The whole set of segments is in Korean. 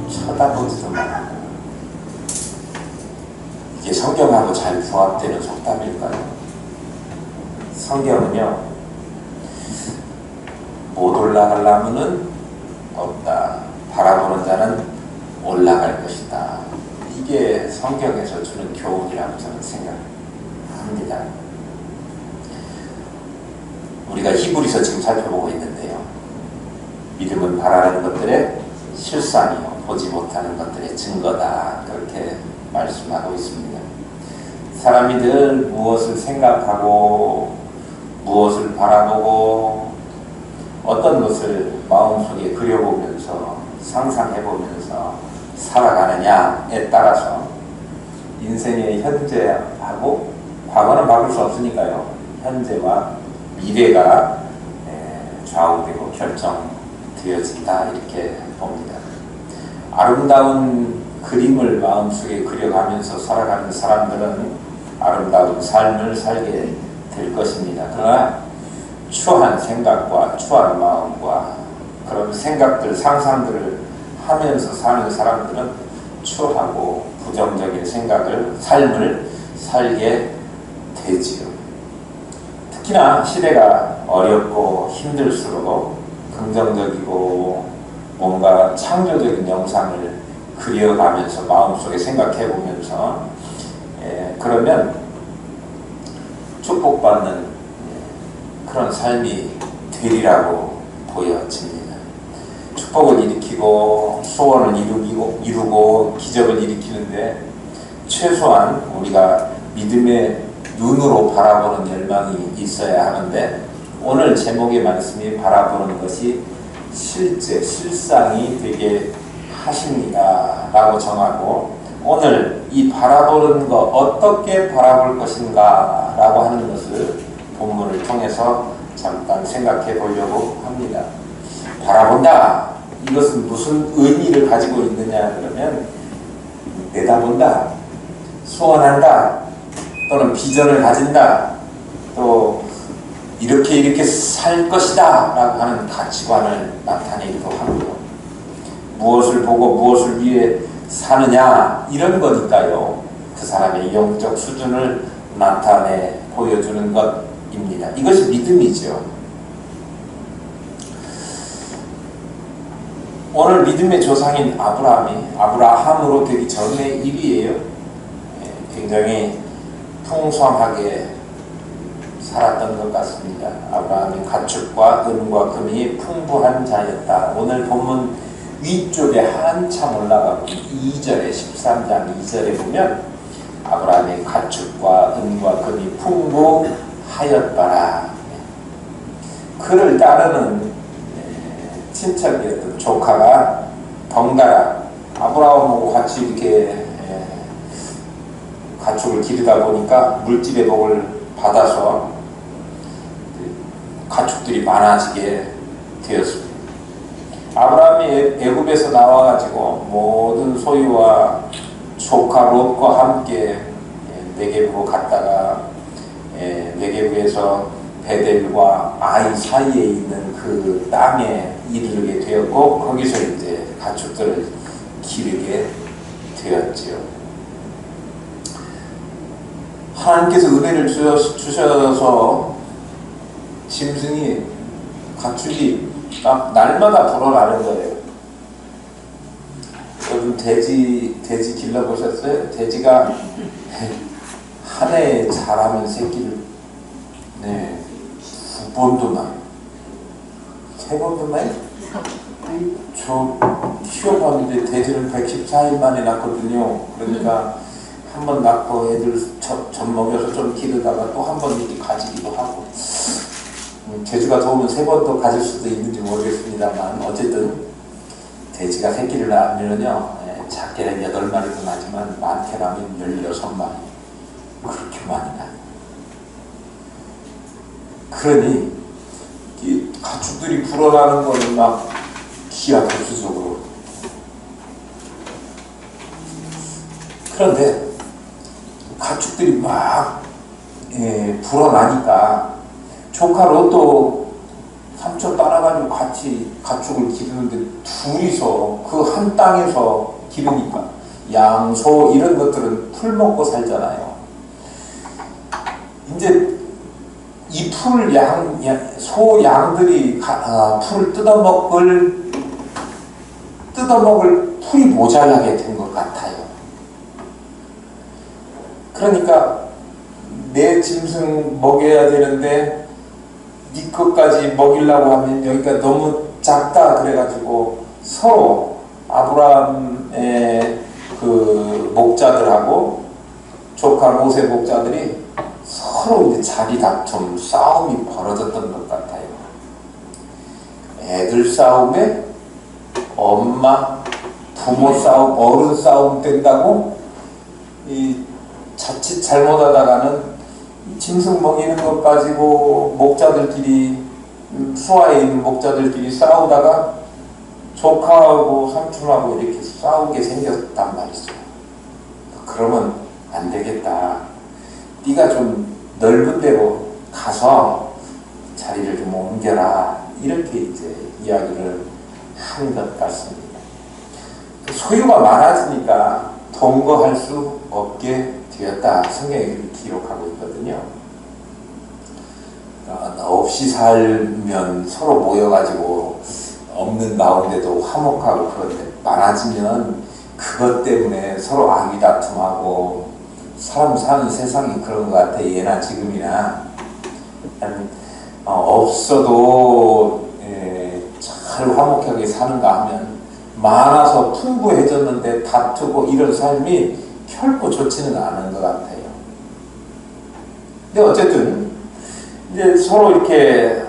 쳐다보지도 마. 이게 성경하고 잘 부합되는 속담일까요? 성경은요, 못 올라가려면은 없다. 바라보는 자는 올라갈 것이다. 이게 성경에서 주는 교훈이라고 저는 생각합니다. 우리가 히브리서 지금 살펴보고 있는데요. 믿음은 바라는 것들의 실상이요, 보지 못하는 것들의 증거다. 그렇게 말씀하고 있습니다. 사람이 늘 무엇을 생각하고 무엇을 바라보고 어떤 것을 마음속에 그려보면서 상상해보면서 살아가느냐에 따라서 인생의 현재하고 과거는 바꿀 수 없으니까요. 현재와 미래가 좌우되고 결정되어진다 이렇게 봅니다. 아름다운 그림을 마음속에 그려가면서 살아가는 사람들은 아름다운 삶을 살게 될 것입니다. 그러나 추한 생각과 추한 마음과 그런 생각들, 상상들을 하면서 사는 사람들은 추하고 부정적인 삶을 살게 되지요. 특히나 시대가 어렵고 힘들수록 긍정적이고 뭔가 창조적인 영상을 그려가면서 마음속에 생각해보면서 그러면 축복받는 그런 삶이 되리라고 보여집니다. 축복을 일으키고 소원을 이루고 기적을 일으키는데 최소한 우리가 믿음의 눈으로 바라보는 열망이 있어야 하는데 오늘 제목의 말씀이 바라보는 것이 실상이 되게 하십니다 라고 정하고 오늘 이 바라보는 것 어떻게 바라볼 것인가 라고 하는 것을 본문을 통해서 잠깐 생각해 보려고 합니다. 바라본다, 이것은 무슨 의미를 가지고 있느냐 그러면 내다본다, 소원한다, 또는 비전을 가진다, 또 이렇게 살 것이다 라고 하는 가치관을 나타내기도 하고요. 무엇을 보고 무엇을 위해 사느냐 이런 거니까요. 그 사람의 영적 수준을 나타내 보여주는 것입니다. 이것이 믿음이죠. 오늘 믿음의 조상인 아브라함으로 되기 전의 일이에요. 굉장히 풍성하게 살았던 것 같습니다. 아브라함이 가축과 은과 금이 풍부한 자였다. 오늘 본문 위쪽에 한참 올라가고 2절에 13장 2절에 보면 아브라함의 가축과 은과 금이 풍부하였더라. 그를 따르는 친척이었던 조카가 덩달아 아브라함하고 같이 이렇게 가축을 기르다 보니까 물질의 복을 받아서 가축들이 많아지게 되었습니다. 아브라함이 애굽에서 나와가지고 모든 소유와 조카 롯과 함께 네게브로 갔다가 네게브에서 베델과 아이 사이에 있는 그 땅에 이르게 되었고 거기서 이제 가축들을 기르게 되었지요. 하나님께서 은혜를 주셔서 짐승이 가축이 막 날마다 불어나는 거예요. 요즘 돼지 길러보셨어요? 돼지가 한 해에 자라면 새끼를 2번도 낳아요. 3번도 낳아요? 저 키워봤는데 돼지를 114일 만에 낳거든요. 그러니까 한 번 낳고 애들 젖 먹여서 좀 기르다가 또 한 번 이렇게 가지기도 하고 재주가 좋으면 3번도 가질 수도 있는지 모르겠습니다만 어쨌든 돼지가 새끼를 낳으면요 작게는 8마리도 나지만 많게 나면 16마리 그렇게 많이 나요. 그러니 이 가축들이 불어나는 거는 막 기하급수적으로. 그런데 가축들이 막 불어나니까 조카 롯도 삼촌 따라가지고 같이 가축을 기르는데 둘이서 그 한 땅에서 기르니까 양, 소 이런 것들은 풀 먹고 살잖아요. 이제 이 풀 소 양들이 풀을 뜯어먹을 풀이 모자라게 된 것 같아요. 그러니까 내 짐승 먹여야 되는데 네 것까지 먹이려고 하면 여기가 너무 작다 그래가지고 서로 아브라함의 그 목자들하고 조카 롯의 목자들이 서로 이제 자기 다툼, 싸움이 벌어졌던 것 같아요. 애들 싸움에 엄마, 부모 싸움, 어른 싸움 된다고 이 자칫 잘못하다가는 짐승 먹이는 것 가지고 목자들끼리 수하에 있는 목자들끼리 싸우다가 조카하고 삼촌하고 이렇게 싸우게 생겼단 말이죠. 그러면 안 되겠다. 네가 좀 넓은 데로 가서 자리를 좀 옮겨라. 이렇게 이제 이야기를 한 것 같습니다. 소유가 많아지니까 동거할 수 없게 되었다. 성경이 기록하고 있거든요. 없이 살면 서로 모여가지고 없는 가운데도 화목하고 그런데 많아지면 그것 때문에 서로 악의 다툼하고 사람 사는 세상이 그런 것 같아. 예나 지금이나 없어도 잘 화목하게 사는가 하면 많아서 풍부해졌는데 다투고 이런 삶이 결코 좋지는 않은 것 같아요. 근데 어쨌든 이제 서로 이렇게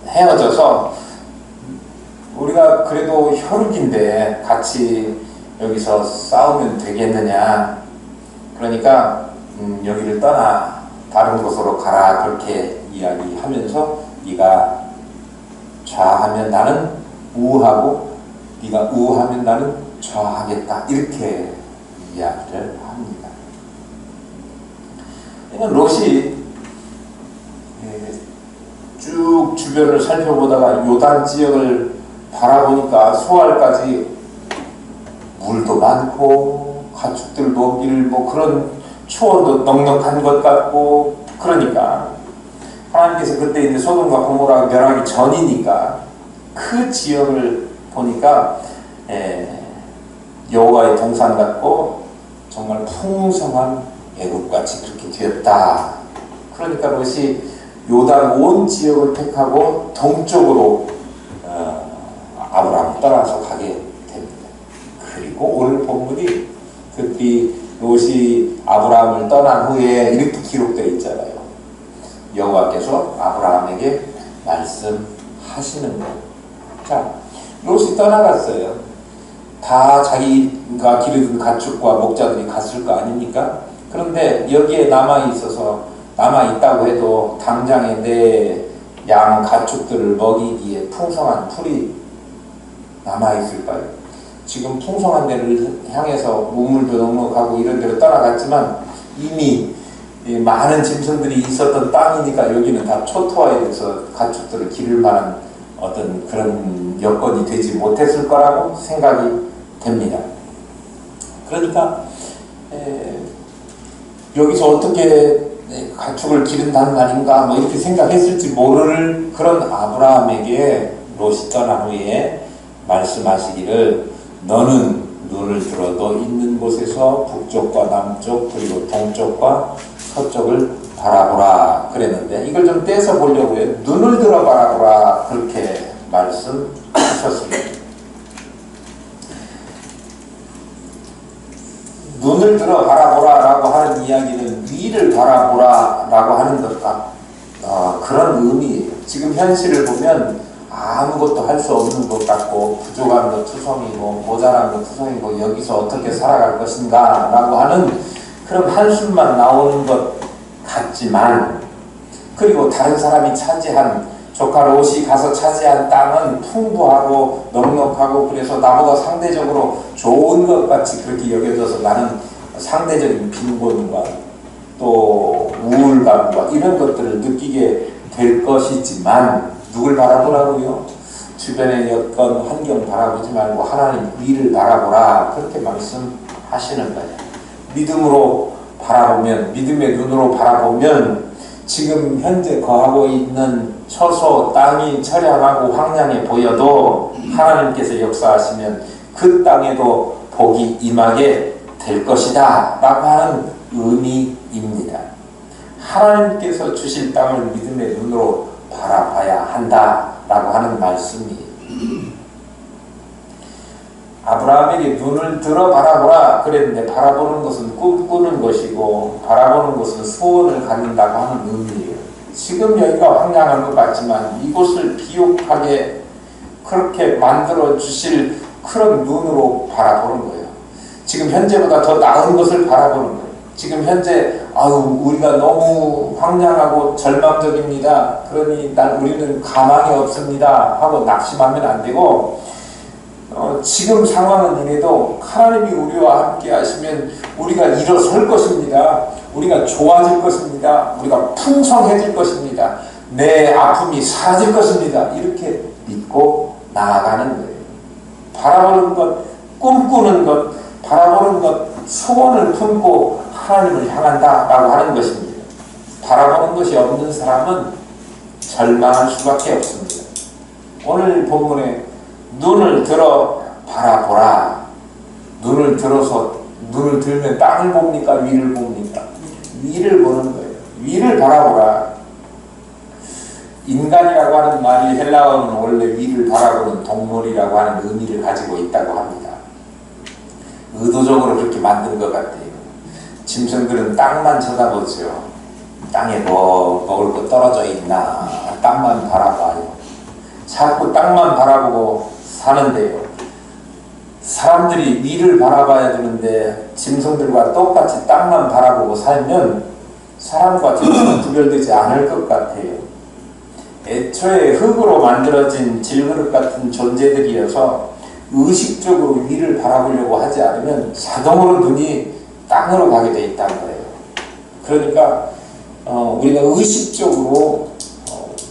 헤어져서 우리가 그래도 혈육인데 같이 여기서 싸우면 되겠느냐. 그러니까 여기를 떠나 다른 곳으로 가라. 그렇게 이야기하면서 네가 좌하면 나는 우하고 네가 우하면 나는 좌하겠다. 이렇게 이야기를 합니다. 롯이 쭉 주변을 살펴보다가 요단 지역을 바라보니까 소알까지 물도 많고 가축들 먹이를 뭐 그런 초원도 넉넉한 것 같고 그러니까 하나님께서 그때 이제 소돔과 고모라가 멸하기 전이니까 그 지역을 보니까 여호와의 동산 같고 정말 풍성한 애국같이 그렇게 되었다. 그러니까 롯이 요단 온 지역을 택하고 동쪽으로 아브라함을 떠나서 가게 됩니다. 그리고 오늘 본문이 그때 롯이 아브라함을 떠난 후에 이렇게 기록되어 있잖아요. 여호와께서 아브라함에게 말씀하시는 거예요. 자, 롯이 떠나갔어요. 다 자기가 기르던 가축과 목자들이 갔을 거 아닙니까? 그런데 여기에 남아있다고 해도 당장에 내 양 가축들을 먹이기에 풍성한 풀이 남아있을까요? 지금 풍성한 데를 향해서 우물도 넉넉하고 이런 데로 떠나갔지만 이미 많은 짐승들이 있었던 땅이니까 여기는 다 초토화해서 가축들을 기를 만한 어떤 그런 여건이 되지 못했을 거라고 생각이 됩니다. 그러니까 여기서 어떻게 가축을 기른다는 말인가 뭐 이렇게 생각했을지 모를 그런 아브라함에게 롯이 떠난 후에 말씀하시기를 너는 눈을 들어 너 있는 곳에서 북쪽과 남쪽 그리고 동쪽과 서쪽을 바라보라 그랬는데 이걸 좀 떼서 보려고 해요. 눈을 들어 바라보라 그렇게 말씀하셨습니다. 눈을 들어 바라보라 라고 하는 이야기는 위를 바라보라 라고 하는 것과 그런 의미예요. 지금 현실을 보면 아무것도 할 수 없는 것 같고 부족한 것 투성이고 모자란 것 투성이고 여기서 어떻게 살아갈 것인가 라고 하는 그런 한숨만 나오는 것 같지만 그리고 다른 사람이 차지한 조카 롯이 가서 차지한 땅은 풍부하고 넉넉하고 그래서 나보다 상대적으로 좋은 것 같이 그렇게 여겨져서 나는 상대적인 빈곤과 또 우울감과 이런 것들을 느끼게 될 것이지만 누굴 바라보라고요? 주변의 여건 환경 바라보지 말고 하나님 위를 바라보라, 그렇게 말씀하시는 거예요. 믿음으로 바라보면, 믿음의 눈으로 바라보면 지금 현재 거하고 있는 처소 땅이 처량하고 황량해 보여도 하나님께서 역사하시면 그 땅에도 복이 임하게 될 것이다 라고 하는 의미입니다. 하나님께서 주실 땅을 믿음의 눈으로 바라봐야 한다 라고 하는 말씀이, 아브라함에게 눈을 들어 바라보라 그랬는데 바라보는 것은 꿈꾸는 것이고 바라보는 것은 소원을 갖는다고 하는 의미예요. 지금 여기가 황량한 것 같지만 이곳을 비옥하게 그렇게 만들어 주실 그런 눈으로 바라보는 거예요. 지금 현재보다 더 나은 것을 바라보는 거예요. 지금 현재 우리가 너무 황량하고 절망적입니다. 그러니 우리는 가망이 없습니다 하고 낙심하면 안 되고, 지금 상황은 이래도 하나님이 우리와 함께 하시면 우리가 일어설 것입니다. 우리가 좋아질 것입니다. 우리가 풍성해질 것입니다. 내 아픔이 사라질 것입니다. 이렇게 믿고 나아가는 거예요. 바라보는 것, 꿈꾸는 것, 바라보는 것, 소원을 품고 하나님을 향한다라고 하는 것입니다. 바라보는 것이 없는 사람은 절망할 수밖에 없습니다. 오늘 본문에 눈을 들어 바라보라. 눈을 들면 땅을 봅니까? 위를 봅니까? 위를 보는 거예요. 위를 바라보라. 인간이라고 하는 말이 헬라어는 원래 위를 바라보는 동물이라고 하는 의미를 가지고 있다고 합니다. 의도적으로 그렇게 만든 것 같아요. 짐승들은 땅만 쳐다보죠. 땅에 뭐 먹을 거 떨어져 있나 땅만 바라봐요. 자꾸 땅만 바라보고 사는데요. 사람들이 위를 바라봐야 되는데 짐승들과 똑같이 땅만 바라보고 살면 사람과 짐승은 구별되지 않을 것 같아요. 애초에 흙으로 만들어진 질그릇 같은 존재들이어서 의식적으로 위를 바라보려고 하지 않으면 자동으로 눈이 땅으로 가게 돼 있다는 거예요. 그러니까 우리가 의식적으로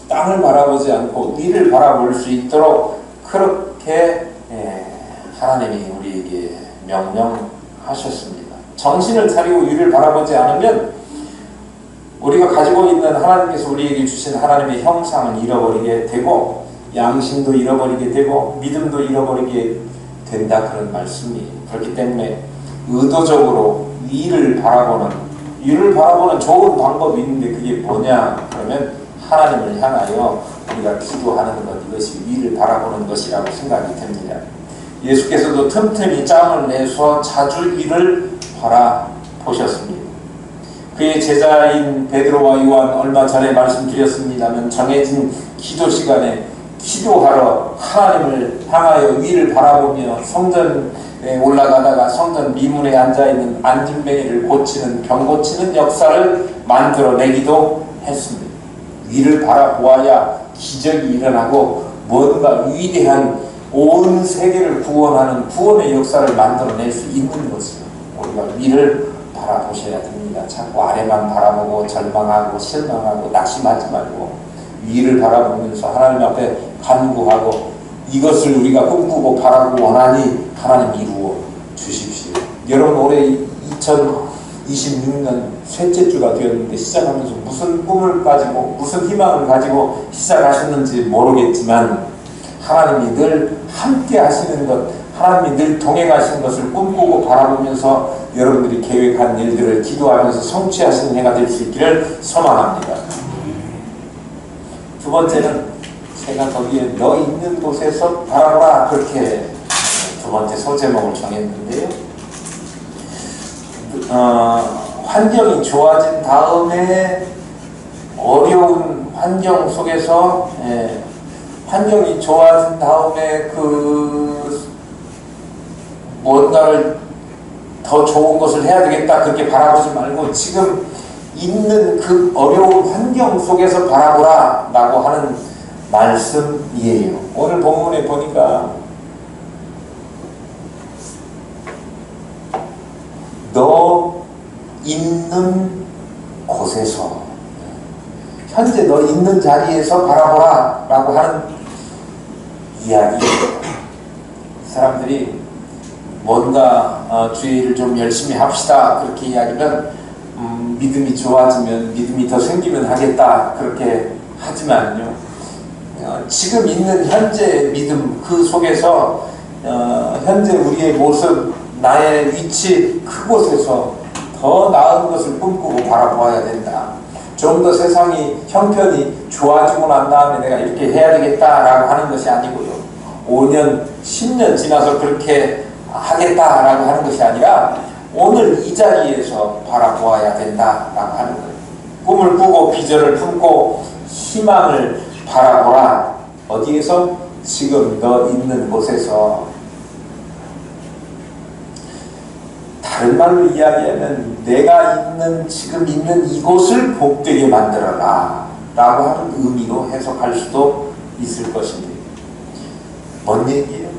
땅을 바라보지 않고 위를 바라볼 수 있도록 그렇게 하나님이 우리에게 명령하셨습니다. 정신을 차리고 위를 바라보지 않으면 우리가 가지고 있는 하나님께서 우리에게 주신 하나님의 형상은 잃어버리게 되고 양심도 잃어버리게 되고 믿음도 잃어버리게 된다, 그런 말씀이. 그렇기 때문에 의도적으로 위를 바라보는 좋은 방법이 있는데 그게 뭐냐 그러면 하나님을 향하여 우리가 기도하는 것, 이것이 위를 바라보는 것이라고 생각이 됩니다. 예수께서도 틈틈이 짬을 내서 자주 위를 바라보셨습니다. 그의 제자인 베드로와 요한, 얼마 전에 말씀드렸습니다만 정해진 기도 시간에 기도하러 하나님을 향하여 위를 바라보며 성전에 올라가다가 성전 미문에 앉아있는 안진뱅이를 고치는, 병 고치는 역사를 만들어내기도 했습니다. 위를 바라보아야 기적이 일어나고 뭔가 위대한 온 세계를 구원하는 구원의 역사를 만들어낼 수 있는 것이요. 우리가 위를 바라보셔야 됩니다. 자꾸 아래만 바라보고 절망하고 실망하고 낙심하지 말고 위를 바라보면서 하나님 앞에 간구하고 이것을 우리가 꿈꾸고 바라고 원하니 하나님 이루어 주십시오. 여러분, 올해 2026년 셋째 주가 되었는데 시작하면서 무슨 꿈을 가지고 무슨 희망을 가지고 시작하셨는지 모르겠지만 하나님이 늘 함께 하시는 것, 하나님이 늘 동행하시는 것을 꿈꾸고 바라보면서 여러분들이 계획한 일들을 기도하면서 성취하시는 해가 될 수 있기를 소망합니다. 두 번째는 제가 거기에 너 있는 곳에서 바라보라, 그렇게 두 번째 소제목을 정했는데요. 환경이 좋아진 다음에 어려운 환경 속에서 환경이 좋아진 다음에 뭔가를 더 좋은 것을 해야 되겠다 그렇게 바라보지 말고 지금 있는 그 어려운 환경 속에서 바라보라 라고 하는 말씀이에요. 오늘 본문에 보니까 너 있는 곳에서, 현재 너 있는 자리에서 바라보라 라고 하는 이야기입니다. 사람들이 뭔가 주의 일을 좀 열심히 합시다 그렇게 이야기는 믿음이 좋아지면, 믿음이 더 생기면 하겠다 그렇게 하지만요, 지금 있는 현재의 믿음 그 속에서 현재 우리의 모습, 나의 위치 그곳에서 더 나은 것을 꿈꾸고 바라보아야 된다. 좀 더 세상이 형편이 좋아지고 난 다음에 내가 이렇게 해야 되겠다라고 하는 것이 아니고요, 5년, 10년 지나서 그렇게 하겠다라고 하는 것이 아니라 오늘 이 자리에서 바라보아야 된다라고 하는 거예요. 꿈을 꾸고 비전을 품고 희망을 바라보라. 어디에서? 지금 너 있는 곳에서. 다른 말로 이야기하면 내가 지금 있는 이곳을 복되게 만들어라 라고 하는 의미로 해석할 수도 있을 것입니다. 뭔 얘기예요?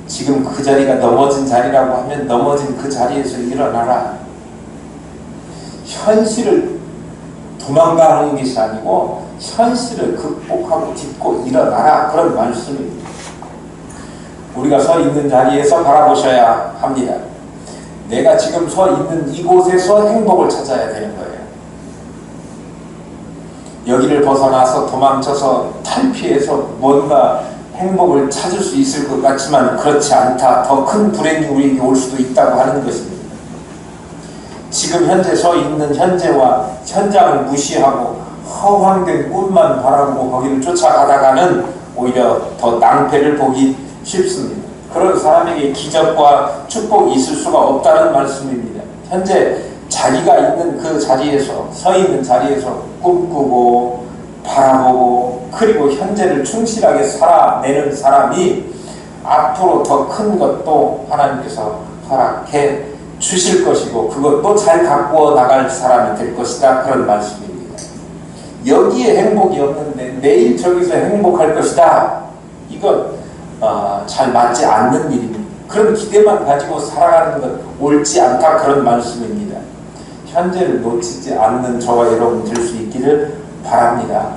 지금 그 자리가 넘어진 자리라고 하면 넘어진 그 자리에서 일어나라. 현실을 도망가는 것이 아니고 현실을 극복하고 딛고 일어나라, 그런 말씀입니다. 우리가 서 있는 자리에서 바라보셔야 합니다. 내가 지금 서 있는 이곳에서 행복을 찾아야 되는 거예요. 여기를 벗어나서 도망쳐서 탈피해서 뭔가 행복을 찾을 수 있을 것 같지만 그렇지 않다. 더 큰 불행이 우리에게 올 수도 있다고 하는 것입니다. 지금 현재 서 있는 현재와 현장을 무시하고 허황된 꿈만 바라보고 거기를 쫓아가다가는 오히려 더 낭패를 보기 쉽습니다. 그런 사람에게 기적과 축복이 있을 수가 없다는 말씀입니다. 현재 자기가 있는 그 자리에서, 서 있는 자리에서 꿈꾸고 바라보고 그리고 현재를 충실하게 살아내는 사람이 앞으로 더 큰 것도 하나님께서 허락해 주실 것이고 그것도 잘 가꾸어 나갈 사람이 될 것이다, 그런 말씀입니다. 여기에 행복이 없는데 내일 저기서 행복할 것이다, 이건 잘 맞지 않는 일입니다. 그런 기대만 가지고 살아가는 것 옳지 않다, 그런 말씀입니다. 현재를 놓치지 않는 저와 여러분 될 수 있기를 바랍니다.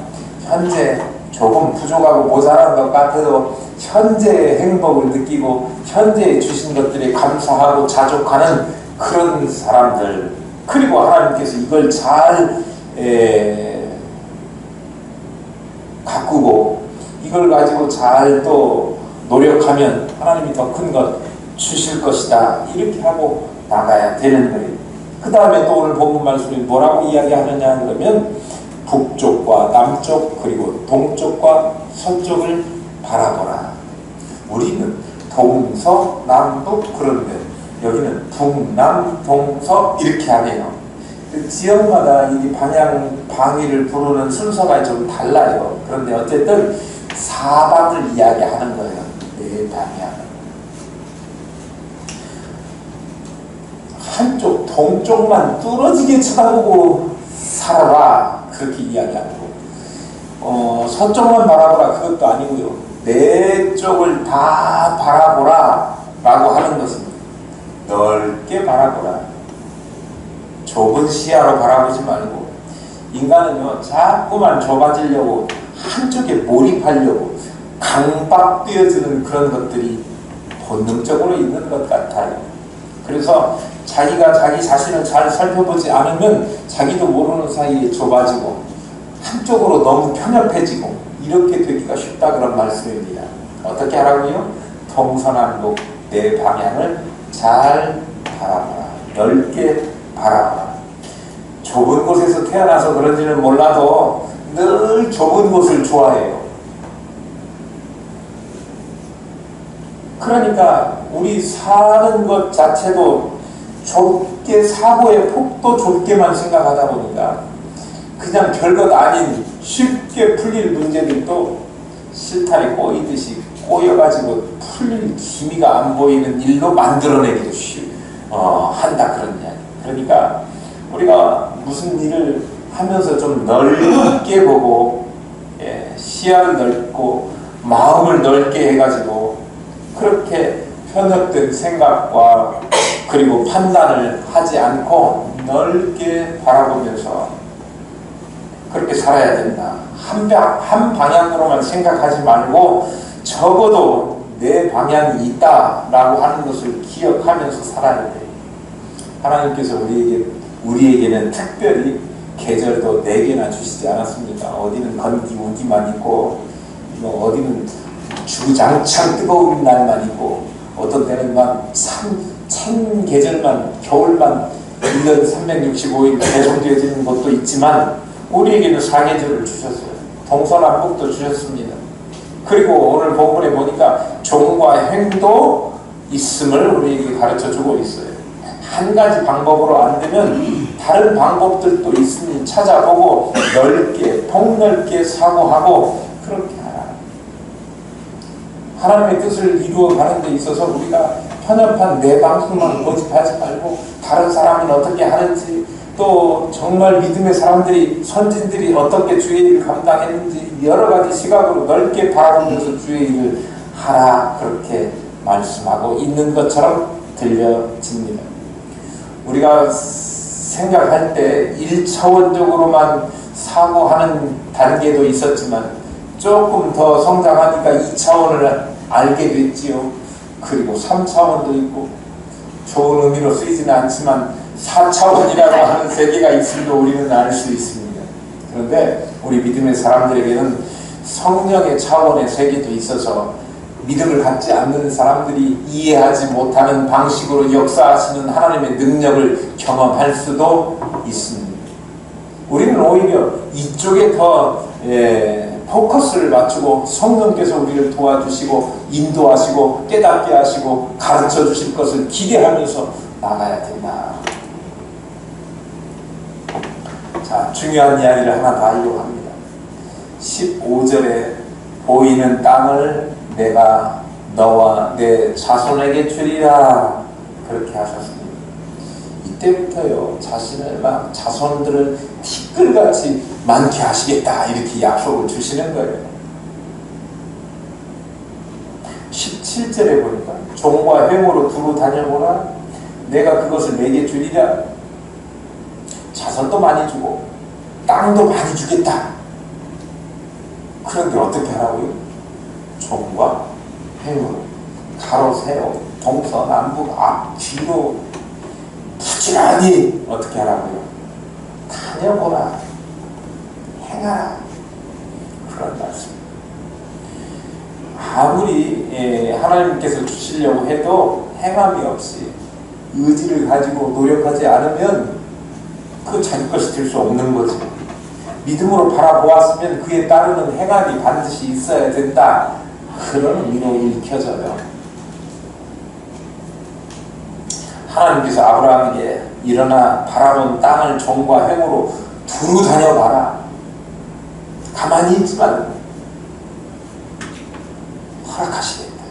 현재 조금 부족하고 모자란 것 같아도 현재의 행복을 느끼고 현재에 주신 것들에 감사하고 자족하는 그런 사람들, 그리고 하나님께서 이걸 잘 가꾸고 이걸 가지고 잘 또 노력하면 하나님이 더 큰 것 주실 것이다, 이렇게 하고 나가야 되는 거예요. 그 다음에 또 오늘 본문 말씀이 뭐라고 이야기하느냐 그러면 북쪽과 남쪽 그리고 동쪽과 서쪽을 바라보라. 우리는 동서남북 그런데 여기는 북남동서 이렇게 하네요. 지역마다 이 방위를 부르는 순서가 좀 달라요. 그런데 어쨌든 사방을 이야기하는 거예요. 네 방향. 한쪽 동쪽만 뚫어지게 쳐다보고 살아라, 그렇게 이야기하고 서쪽만 바라보라, 그것도 아니고요. 네 쪽을 다 바라보라 라고 하는 것입니다. 넓게 바라보라. 좁은 시야로 바라보지 말고, 인간은요 자꾸만 좁아지려고 한쪽에 몰입하려고 강박되어지는 그런 것들이 본능적으로 있는 것 같아요. 그래서 자기가 자기 자신을 잘 살펴보지 않으면 자기도 모르는 사이에 좁아지고 한쪽으로 너무 편협해지고 이렇게 되기가 쉽다, 그런 말씀입니다. 어떻게 하라고요? 동서남북 네 방향을 잘 바라보라. 넓게 바라보라. 좁은 곳에서 태어나서 그런지는 몰라도 늘 좁은 곳을 좋아해요. 그러니까 우리 사는 것 자체도 좁게, 사고의 폭도 좁게만 생각하다 보니까 그냥 별것 아닌 쉽게 풀릴 문제들도 실타래 꼬이듯이 꼬여가지고 풀릴 기미가 안 보이는 일로 만들어내기도 한다, 그런 이야기. 그러니까 우리가 무슨 일을 하면서 좀 넓게 보고 시야를 넓고 마음을 넓게 해가지고 그렇게 편협된 생각과 그리고 판단을 하지 않고 넓게 바라보면서 그렇게 살아야 된다. 한 방향으로만 생각하지 말고 적어도 내 방향이 있다라고 하는 것을 기억하면서 살아야 돼. 하나님께서 우리에게는 특별히 계절도 4개나 주시지 않았습니까? 어디는 건기, 우기만 있고, 어디는 주장창 뜨거운 날만 있고, 어떤 때는 막 찬 계절만, 겨울만 1년 365일 배송되어지는 것도 있지만, 우리에게는 4계절을 주셨어요. 동서남북도 주셨습니다. 그리고 오늘 본문에 보니까 종과 행도 있음을 우리에게 가르쳐주고 있어요. 한 가지 방법으로 안 되면 다른 방법들도 있으니 찾아보고 넓게, 폭넓게 사고하고 그렇게 하라. 하나님의 뜻을 이루어가는 데 있어서 우리가 편협한 내 방식만 고집하지 말고 다른 사람은 어떻게 하는지, 또 정말 믿음의 사람들이, 선진들이 어떻게 주의 일을 감당했는지 여러 가지 시각으로 넓게 바라보면서 주의 일을 하라, 그렇게 말씀하고 있는 것처럼 들려집니다. 우리가 생각할 때 1차원적으로만 사고하는 단계도 있었지만 조금 더 성장하니까 2차원을 알게 됐지요. 그리고 3차원도 있고, 좋은 의미로 쓰이지는 않지만 4차원이라고 하는 세계가 있음도 우리는 알 수 있습니다. 그런데 우리 믿음의 사람들에게는 성령의 차원의 세계도 있어서 믿음을 갖지 않는 사람들이 이해하지 못하는 방식으로 역사하시는 하나님의 능력을 경험할 수도 있습니다. 우리는 오히려 이쪽에 더 포커스를 맞추고 성령께서 우리를 도와주시고 인도하시고 깨닫게 하시고 가르쳐 주실 것을 기대하면서 나가야 된다. 자, 중요한 이야기를 하나 더 하려고 합니다. 15절에 보이는 땅을 내가 너와 내 자손에게 주리라, 그렇게 하셨습니다. 이때부터요, 자신을 막 자손들을 티끌같이 많게 하시겠다, 이렇게 약속을 주시는 거예요. 17절에 보니까 종과 회무로 두루 다녀보라, 내가 그것을 내게 주리라. 자손도 많이 주고 땅도 많이 주겠다. 그런데 어떻게 하라고요? 종과 회무로, 가로 세로, 동서남북 앞 뒤로 부지런히 어떻게 하라고요? 다녀보라, 행하라, 그런 말씀. 아무리 하나님께서 주시려고 해도 행함이 없이 의지를 가지고 노력하지 않으면 그 자기 것이 될 수 없는 거죠. 믿음으로 바라보았으면 그에 따르는 행함이 반드시 있어야 된다, 그런 의미로 읽혀져요. 하나님께서 아브라함에게 일어나 바라본 땅을 종과 행으로 두루 다녀봐라, 가만히 있지 말고 허락하시겠다.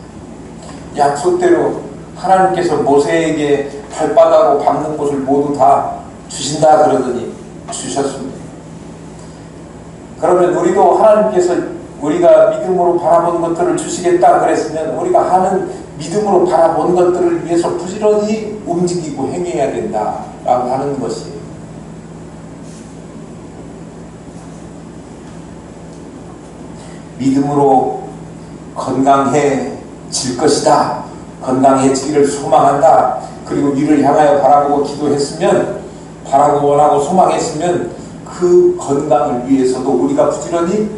약속대로 하나님께서 모세에게 발바닥으로 밟는 곳을 모두 다 주신다 그러더니 주셨습니다. 그러면 우리도 하나님께서 우리가 믿음으로 바라본 것들을 주시겠다 그랬으면 우리가 하는 믿음으로 바라본 것들을 위해서 부지런히 움직이고 행해야 된다라고 하는 것이에요. 믿음으로 건강해질 것이다, 건강해지기를 소망한다, 그리고 위를 향하여 바라보고 기도했으면, 바라고 원하고 소망했으면 그 건강을 위해서도 우리가 부지런히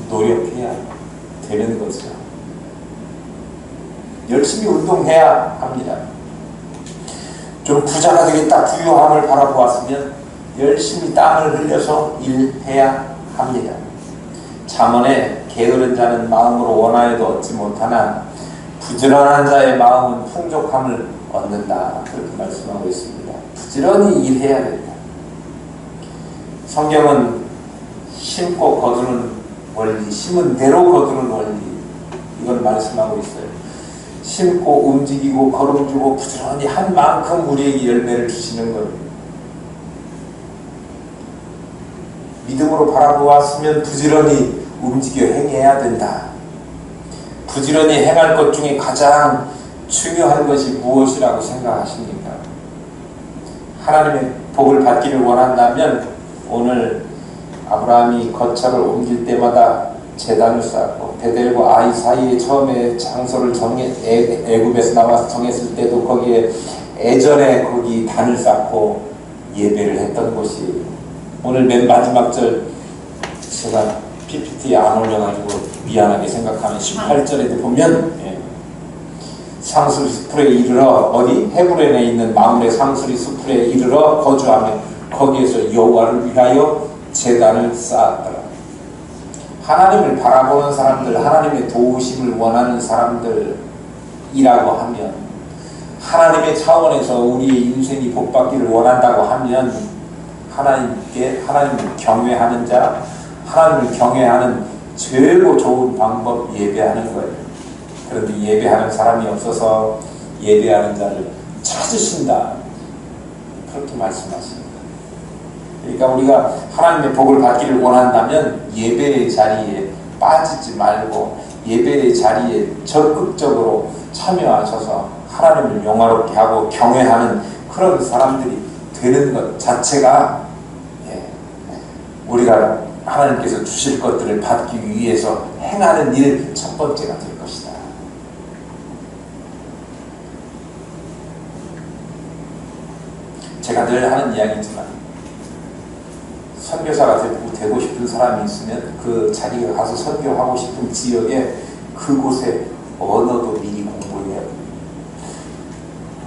노력해야 되는 거죠. 열심히 운동해야 합니다. 좀 부자가 되겠다, 부유함을 바라보았으면 열심히 땀을 흘려서 일해야 합니다. 잠언에 게으른 자는 마음으로 원하여도 얻지 못하나 부지런한 자의 마음은 풍족함을 얻는다, 그렇게 말씀하고 있습니다. 부지런히 일해야 된다. 성경은 심고 거두는 원리, 심은 대로 거두는 원리, 이걸 말씀하고 있어요. 심고 움직이고 걸음주고 부지런히 한 만큼 우리에게 열매를 주시는 거예요. 믿음으로 바라보았으면 부지런히 움직여 행해야 된다. 부지런히 행할 것 중에 가장 중요한 것이 무엇이라고 생각하십니까? 하나님의 복을 받기를 원한다면 오늘 아브라함이 거처를 옮길 때마다 제단을 쌓고 베델과 아이 사이에 처음에 장소를 애굽에서 나와서 정했을 때도 거기에 애전에 거기 단을 쌓고 예배를 했던 곳이 오늘 맨 마지막 절 제가 PPT에 안 올려가지고 미안하게 생각하는 18절에도 보면 상수리 숲에 이르러 어디 헤브론에 있는 마므레 상수리 숲에 이르러 거주하며 거기에서 여호와를 위하여 제단을 쌓았더라. 하나님을 바라보는 사람들, 하나님의 도우심을 원하는 사람들이라고 하면, 하나님의 차원에서 우리의 인생이 복받기를 원한다고 하면 하나님을 경외하는 자, 하나님을 경외하는 최고 좋은 방법 예배하는 거예요. 그런데 예배하는 사람이 없어서 예배하는 자를 찾으신다, 그렇게 말씀하십니다. 그러니까 우리가 하나님의 복을 받기를 원한다면 예배의 자리에 빠지지 말고 예배의 자리에 적극적으로 참여하셔서 하나님을 영화롭게 하고 경외하는 그런 사람들이 되는 것 자체가 우리가 하나님께서 주실 것들을 받기 위해서 행하는 일 첫 번째가 될 것이다. 제가 늘 하는 이야기지만 선교사가 되고 싶은 사람이 있으면 그 자기가 가서 선교하고 싶은 지역에 그곳에 언어도 미리 공부해야 돼요.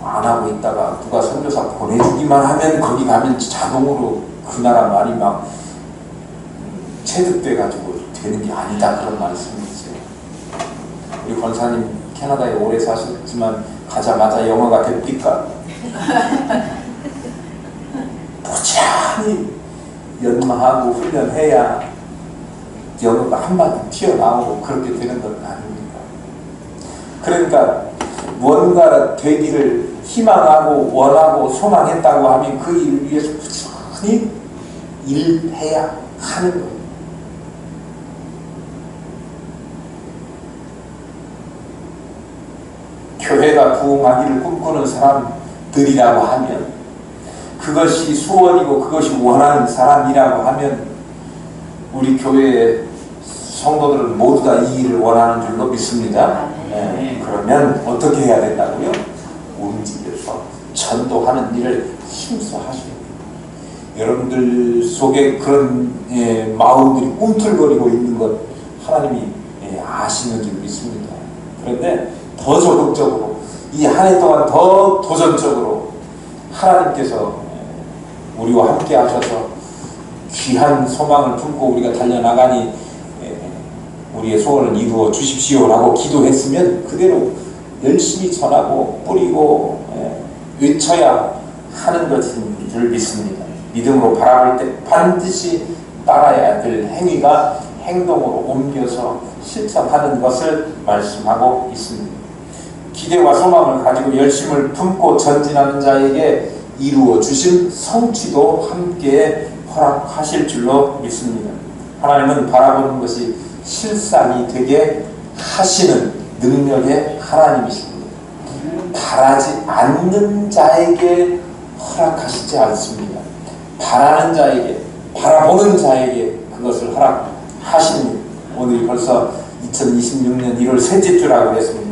안 하고 있다가 누가 선교사 보내주기만 하면 거기 가면 자동으로 그 나라 말이 막 체득돼 가지고 되는 게 아니다, 그런 말씀이세요. 우리 권사님 캐나다에 오래 사셨지만 가자마자 영어가 됩니까? 부지런히 연마하고 훈련해야 영어가 한마디 튀어나오고 그렇게 되는 건 아닙니까? 그러니까 뭔가 되기를 희망하고 원하고 소망했다고 하면 그 일을 위해서 부지런히 일해야 하는 거예요. 교회가 부흥하기를 꿈꾸는 사람들이라고 하면, 그것이 소원이고 그것이 원하는 사람이라고 하면 우리 교회의 성도들은 모두 다 이 일을 원하는 줄로 믿습니다. 그러면 어떻게 해야 된다고요? 움직여서 전도하는 일을 힘써 하셔야 돼요. 여러분들 속에 그런 마음들이 꿈틀거리고 있는 것 하나님이 아시는 줄 믿습니다. 그런데 더 적극적으로 이 한 해 동안 더 도전적으로 하나님께서 우리와 함께 하셔서 귀한 소망을 품고 우리가 달려나가니 우리의 소원을 이루어 주십시오라고 기도했으면 그대로 열심히 전하고 뿌리고 외쳐야 하는 것인 줄 믿습니다. 믿음으로 바라볼 때 반드시 따라야 될 행위가 행동으로 옮겨서 실천하는 것을 말씀하고 있습니다. 기대와 소망을 가지고 열심을 품고 전진하는 자에게 이루어 주신 성취도 함께 허락하실 줄로 믿습니다. 하나님은 바라보는 것이 실상이 되게 하시는 능력의 하나님이십니다. 바라지 않는 자에게 허락하시지 않습니다. 바라는 자에게, 바라보는 자에게 그것을 허락하십니다. 오늘이 벌써 2026년 1월 셋째 주라고 했습니다.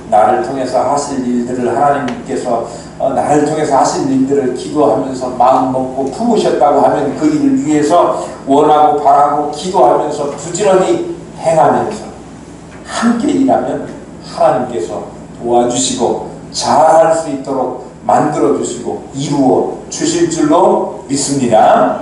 나를 통해서 하실 일들을 하나님께서 나를 통해서 하실 일들을 기도하면서 마음 먹고 품으셨다고 하면 그 일을 위해서 원하고 바라고 기도하면서 부지런히 행하면서 함께 일하면 하나님께서 도와주시고 잘할 수 있도록 만들어 주시고 이루어 주실 줄로 믿습니다.